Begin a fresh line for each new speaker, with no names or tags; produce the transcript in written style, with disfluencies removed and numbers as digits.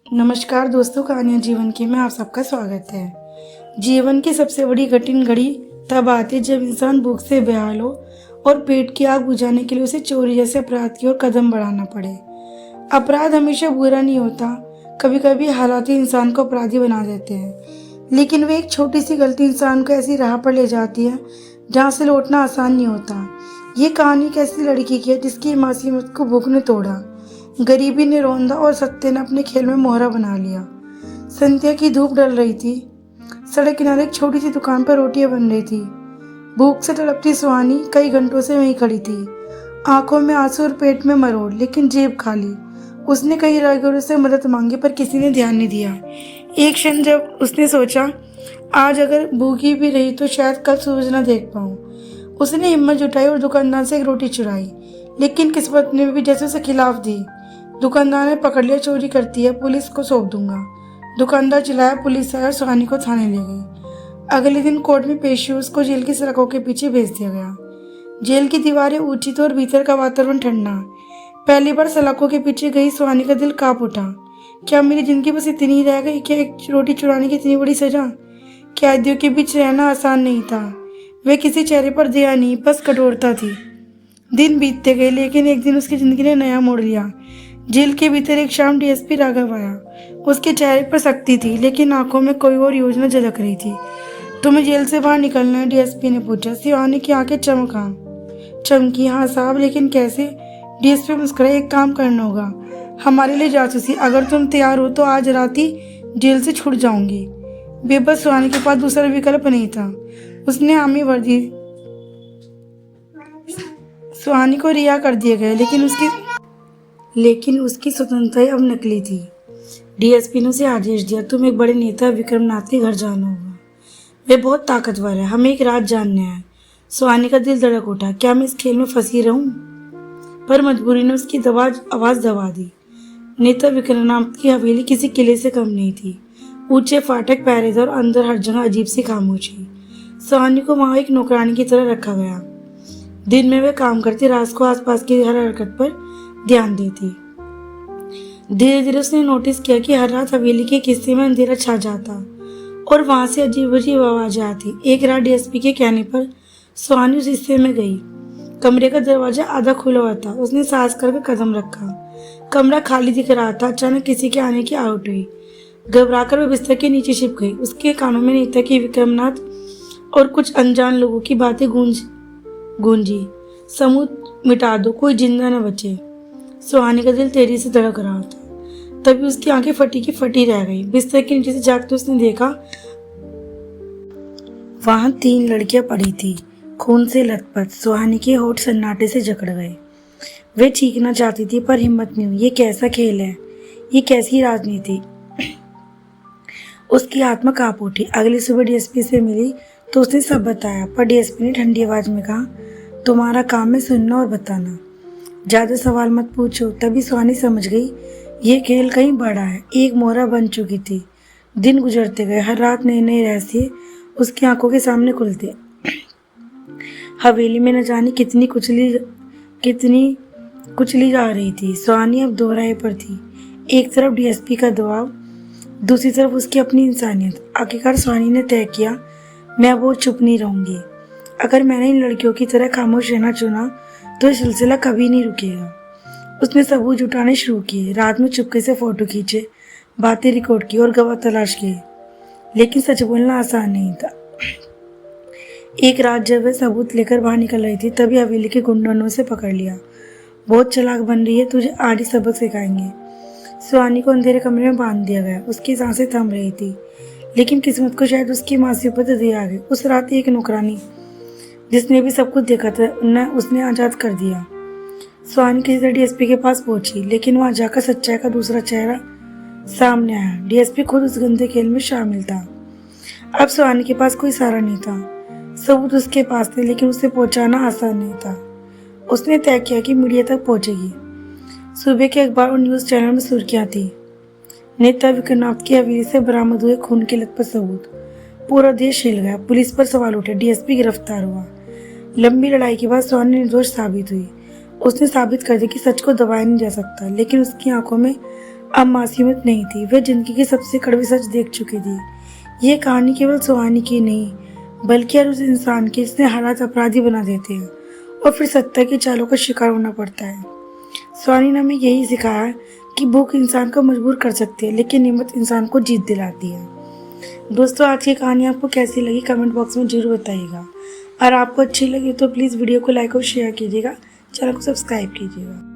नमस्कार दोस्तों, कहानियाँ जीवन की में आप सबका स्वागत है। जीवन की सबसे बड़ी कठिन घड़ी तब आती है जब इंसान भूख से बेहाल हो और पेट की आग बुझाने के लिए उसे चोरी जैसे अपराध की ओर कदम बढ़ाना पड़े। अपराध हमेशा बुरा नहीं होता, कभी कभी हालात ही इंसान को अपराधी बना देते हैं। लेकिन वे एक छोटी सी गलती इंसान को ऐसी राह पर ले जाती है जहाँ से लौटना आसान नहीं होता। ये कहानी एक ऐसी लड़की की है जिसकी मासूमियत को भूख ने तोड़ा, गरीबी ने रौंदा और सत्य ने अपने खेल में मोहरा बना लिया। संध्या की धूप ढल रही थी। सड़क किनारे एक छोटी सी दुकान पर रोटियां बन रही थी। भूख से तड़पती सुहानी कई घंटों से वहीं खड़ी थी, आंखों में आंसू और पेट में मरोड़, लेकिन जेब खाली। उसने कई राहगीरों से मदद मांगी पर किसी ने ध्यान नहीं दिया। एक क्षण जब उसने सोचा, आज अगर भूखी भी रही तो शायद कल सूरज न देख पाऊं, उसने हिम्मत जुटाई और दुकानदार से एक रोटी चुराई। लेकिन किस्मत ने भी जैसे उसे खिलाफ दी। दुकानदार ने पकड़ लिया, चोरी करती है, पुलिस को सौंप दूंगा। दुकानदार चिल्लाया, पुलिस आई और सुहानी को थाने ले गई। अगले दिन कोर्ट में पेशी हुई, उसको जेल की सड़कों के पीछे भेज दिया गया। जेल की दीवारें ऊंची थी और भीतर का वातावरण ठंडा। पहली बार सलाखों के पीछे गई सुहानी का दिल कांप उठा। क्या मेरी जिंदगी बस इतनी ही रह गई? क्या एक रोटी चुराने की इतनी बड़ी सजा? कैदियों के बीच रहना आसान नहीं था। वे किसी चेहरे पर दया नहीं, बस कठोरता थी। दिन बीतते गए, लेकिन एक दिन उसकी जिंदगी ने नया मोड़ लिया। जेल के भीतर एक शाम डीएसपी राघव आया। उसके चेहरे पर सख्ती थी, लेकिन आंखों में कोई और योजना झलक रही थी। तुम्हें जेल से बाहर निकलना है? डीएसपी ने पूछा। शिवानी की आंखें चमकी। हाँ साहब, लेकिन कैसे? डीएसपी मुस्कुराए। एक काम करना होगा, हमारे लिए जासूसी। अगर तुम तैयार हो तो आज रात ही जेल से छूट जाऊंगी। बेबस सुहानी के पास दूसरा विकल्प नहीं था। उसने हामी भर दी। सुहानी को रिहा कर दिया गया, लेकिन उसकी स्वतंत्रता अब नकली थी। डीएसपी ने उसे आदेश दिया, तुम एक बड़े नेता विक्रमनाथ के घर जाना होगा। वे बहुत ताकतवर है, हमें एक रात जानना है। सुहानी का दिल धड़क उठा, क्या मैं इस खेल में फंसी रहूं? पर मजबूरी ने उसकी आवाज दबा दी। नेता विक्रमनाथ की हवेली किसी किले से कम नहीं थी। ऊंचे फाटक, पहरेदार, अंदर हर जगह अजीब सी खामोशी। सुहानी को वहां एक नौकरानी की तरह रखा गया। दिन में वे काम करती, रात को आसपास की हर हरकत पर ध्यान देती। धीरे धीरे उसने नोटिस किया कि हर रात हवेली के हिस्से में अंधेरा छा जाता और वहां से अजीब अजीब आवाजें आती। एक रात डीएसपी के कहने पर सुहानी उस हिस्से में गई। कमरे का दरवाजा आधा खुला हुआ था। उसने सांस करके कदम रखा। कमरा खाली दिख रहा था। अचानक किसी के आने की आहट हुई। घबराकर वह बिस्तर के नीचे छिप गई। उसके कानों में नेता की, विक्रमनाथ और कुछ अनजान लोगों की बातें गूंजी। समूह मिटा दो, कोई जिंदा न बचे। सुहानी का दिल तेजी से धड़क रहा था। तभी उसकी आंखें फटी की फटी रह गई। बिस्तर के नीचे से जागते उसने देखा, वहां 3 लड़कियां पड़ी थी, खून से लथपथ। सुहानी के होठ सन्नाटे से जकड़ गए। वे चीखना चाहती थी पर हिम्मत नहीं हुई। ये कैसा खेल है? ये कैसी राजनीति? उसकी आत्मा कांप उठी। अगली सुबह डीएसपी से मिली तो उसने सब बताया, पर डीएसपी ने ठंडी आवाज में कहा, तुम्हारा काम है सुनना और बताना, ज्यादा सवाल मत पूछो। तभी सुहानी समझ गई ये खेल कहीं बड़ा है। एक मोहरा बन चुकी थी। दिन गुजरते गए, हर रात नए नए रहस्य उसकी आंखों के सामने खुलते। हवेली में न जाने कितनी कुचली जा रही थी। सुहानी अब दोराहे पर थी। एक तरफ डीएसपी का दबाव, दूसरी तरफ उसकी अपनी इंसानियत। आखिरकार सुहानी ने तय किया, मैं वो चुप नहीं रहूंगी। अगर मैंने इन लड़कियों की तरह खामोश रहना चुना तो ये सिलसिला कभी नहीं रुकेगा। उसने सबूत जुटाने शुरू किए। रात में चुपके से फोटो खींचे, बातें रिकॉर्ड की और गवाह तलाश किए। लेकिन सच बोलना आसान नहीं था। एक रात जब वह सबूत लेकर बाहर निकल रही थी, तभी हवेली के गुंडों ने उसे पकड़ लिया। बहुत चालाक बन रही है, तुझे आज ही सबक सिखाएंगे। सुहानी को अंधेरे कमरे में बांध दिया गया। उसकी सांसें थम रही थी, लेकिन किस्मत को शायद उसकी मासी पर दया आ गई। उस रात एक नौकरानी जिसने भी सब कुछ देखा था उसने आजाद कर दिया। सुहानी किसी तरह डीएसपी के पास पहुंची, लेकिन वहां जाकर सच्चाई का दूसरा चेहरा सामने आया। डीएसपी खुद उस गंदे खेल में शामिल था। अब सुहानी के पास कोई सहारा नहीं था। सबूत उसके पास थे, लेकिन उसे पहुंचाना आसान नहीं था। उसने तय किया कि मीडिया तक पहुंचेगी। सुबह के अखबार और न्यूज चैनल में सुर्खियां थी, नेता विक्रमनाथ की हवेली से बरामद हुए खून के लथपथ सबूत। पूरा देश हिल गया। पुलिस पर सवाल उठे। डीएसपी गिरफ्तार हुआ। लंबी लड़ाई के बाद सुहानी निर्दोष साबित हुई। उसने साबित कर दिया कि सच को दबाया नहीं जा सकता। लेकिन उसकी आंखों में अब मासूमियत नहीं थी, वह जिंदगी के सबसे कड़वे सच देख चुकी थी। यह कहानी केवल सुहानी की नहीं, बल्कि हर उस इंसान की जिसने हालात अपराधी बना देते हैं और फिर सत्ता की चालों का शिकार होना पड़ता है। सुहानी ने हमें यही सिखाया कि भूख इंसान को मजबूर कर सकती है, लेकिन हिम्मत इंसान को जीत दिलाती है। दोस्तों, आज की कहानी आपको कैसी लगी कमेंट बॉक्स में जरूर बताइएगा। और आपको अच्छी लगी तो प्लीज़ वीडियो को लाइक और शेयर कीजिएगा, चैनल को सब्सक्राइब कीजिएगा।